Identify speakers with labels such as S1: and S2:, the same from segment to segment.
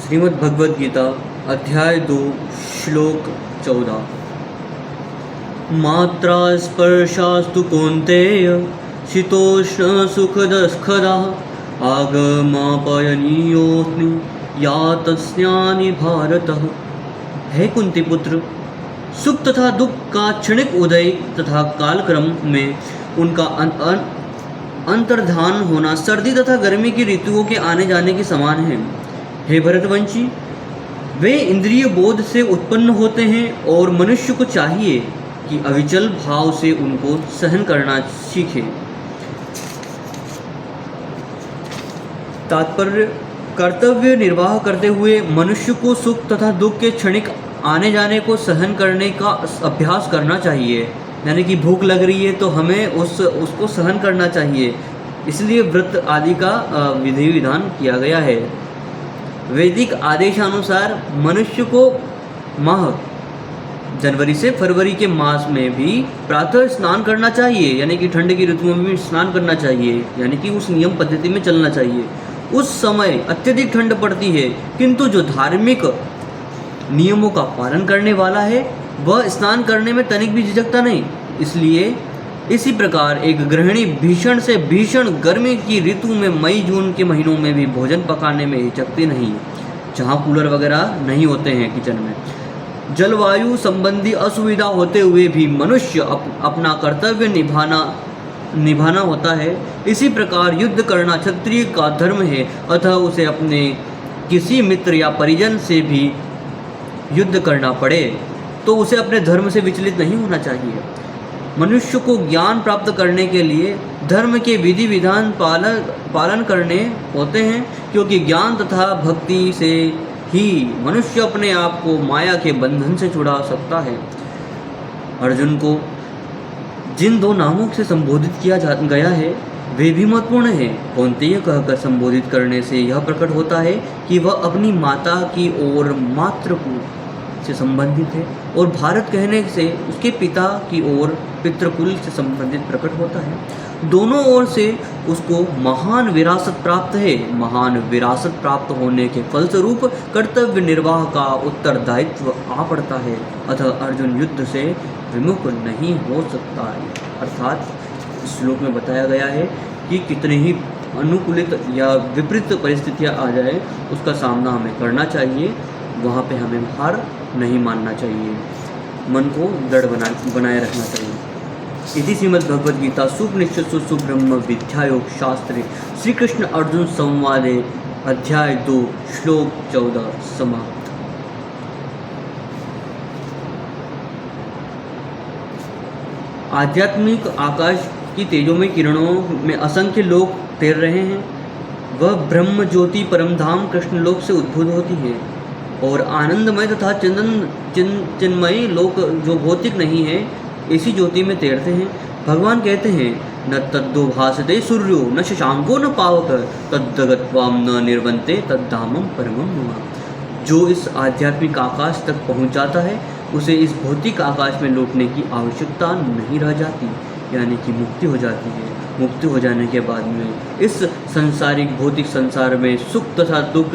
S1: श्रीमद् भगवद गीता अध्याय 2 श्लोक 14। मात्रा स्पर्शास्तु कौन्तेय शीतोष्ण सुखदस्खदा आगमापयनीयोऽस्मि यातस्यानि भारतः। हे कुंती पुत्र, सुख तथा दुख का क्षणिक उदय तथा कालक्रम में उनका अंतर्धान होना सर्दी तथा गर्मी की ऋतुओं के आने जाने के समान है। हे भरतवंशी, वे इंद्रिय बोध से उत्पन्न होते हैं और मनुष्य को चाहिए कि अविचल भाव से उनको सहन करना सीखे। तात्पर्य: कर्तव्य निर्वाह करते हुए मनुष्य को सुख तथा दुख के क्षणिक आने जाने को सहन करने का अभ्यास करना चाहिए। यानी कि भूख लग रही है तो हमें उसको सहन करना चाहिए, इसलिए व्रत आदि का विधि विधान किया गया है। वैदिक आदेशानुसार मनुष्य को माह जनवरी से फरवरी के मास में भी प्रातः स्नान करना चाहिए, यानी कि ठंड की ऋतुओं में भी स्नान करना चाहिए, यानी कि उस नियम पद्धति में चलना चाहिए। उस समय अत्यधिक ठंड पड़ती है, किंतु जो धार्मिक नियमों का पालन करने वाला है वह स्नान करने में तनिक भी झिझकता नहीं। इसलिए इसी प्रकार एक गृहिणी भीषण से भीषण गर्मी की ऋतु में मई जून के महीनों में भी भोजन पकाने में हिचकती नहीं, जहाँ कूलर वगैरह नहीं होते हैं किचन में। जलवायु संबंधी असुविधा होते हुए भी मनुष्य अपना कर्तव्य निभाना होता है। इसी प्रकार युद्ध करना क्षत्रिय का धर्म है, अतः उसे अपने किसी मित्र या परिजन से भी युद्ध करना पड़े तो उसे अपने धर्म से विचलित नहीं होना चाहिए। मनुष्य को ज्ञान प्राप्त करने के लिए धर्म के विधि विधान पालन करने होते हैं, क्योंकि ज्ञान तथा भक्ति से ही मनुष्य अपने आप को माया के बंधन से छुड़ा सकता है। अर्जुन को जिन दो नामों से संबोधित किया गया है वे भी महत्वपूर्ण है। कौन्तेय कहकर संबोधित करने से यह प्रकट होता है कि वह अपनी माता की ओर मातृकुल से संबंधित है, और भारत कहने से उसके पिता की ओर पितृकुल से संबंधित प्रकट होता है। दोनों ओर से उसको महान विरासत प्राप्त है। महान विरासत प्राप्त होने के फलस्वरूप कर्तव्य निर्वाह का उत्तरदायित्व आ पड़ता है, अतः अर्जुन युद्ध से विमुख नहीं हो सकता है। अर्थात इस श्लोक में बताया गया है कि कितने ही अनुकूलित या विपरीत परिस्थितियाँ आ जाए उसका सामना हमें करना चाहिए, वहाँ पे हमें हार नहीं मानना चाहिए, मन को दृढ़ बनाए रखना चाहिए। इति श्रीमद्भगवद्गीता सुपनिषत्सु सुब्रह्म विद्यायोग शास्त्रे श्री कृष्ण अर्जुन संवादे अध्याय 2 श्लोक 14 समाप्त। आध्यात्मिक आकाश की तेजोमय किरणों में असंख्य लोग तैर रहे हैं। वह ब्रह्म ज्योति परमधाम कृष्णलोक से उद्भूत होती है, और आनंदमय तथा चिन्मय लोक जो भौतिक नहीं है इसी ज्योति में तैरते हैं। भगवान कहते हैं, न तद्दो भासते सूर्यो न शशांको न पावक तद्गत्वाम न निर्वन्ते तद्धामम परमम मम। जो इस आध्यात्मिक आकाश तक पहुँच जाता है उसे इस भौतिक आकाश में लौटने की आवश्यकता नहीं रह जाती, यानी कि मुक्ति हो जाती है। मुक्ति हो जाने के बाद में इस सांसारिक भौतिक संसार में सुख तथा दुख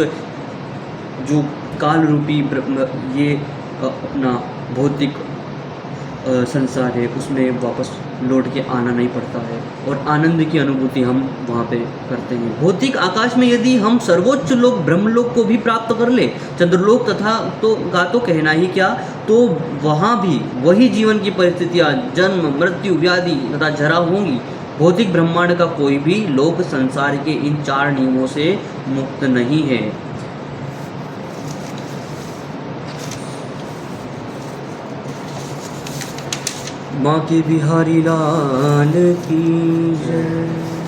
S1: जो काल रूपी ये अपना भौतिक संसार है उसमें वापस लौट के आना नहीं पड़ता है, और आनंद की अनुभूति हम वहाँ पे करते हैं। भौतिक आकाश में यदि हम सर्वोच्च लोक ब्रह्मलोक को भी प्राप्त कर ले, चंद्रलोक तथा तो कहना ही क्या, तो वहाँ भी वही जीवन की परिस्थितियाँ जन्म मृत्यु व्याधि तथा जरा होंगी। भौतिक ब्रह्मांड का कोई भी लोक संसार के इन 4 नियमों से मुक्त नहीं है। माँ के बिहारी लाल की जय।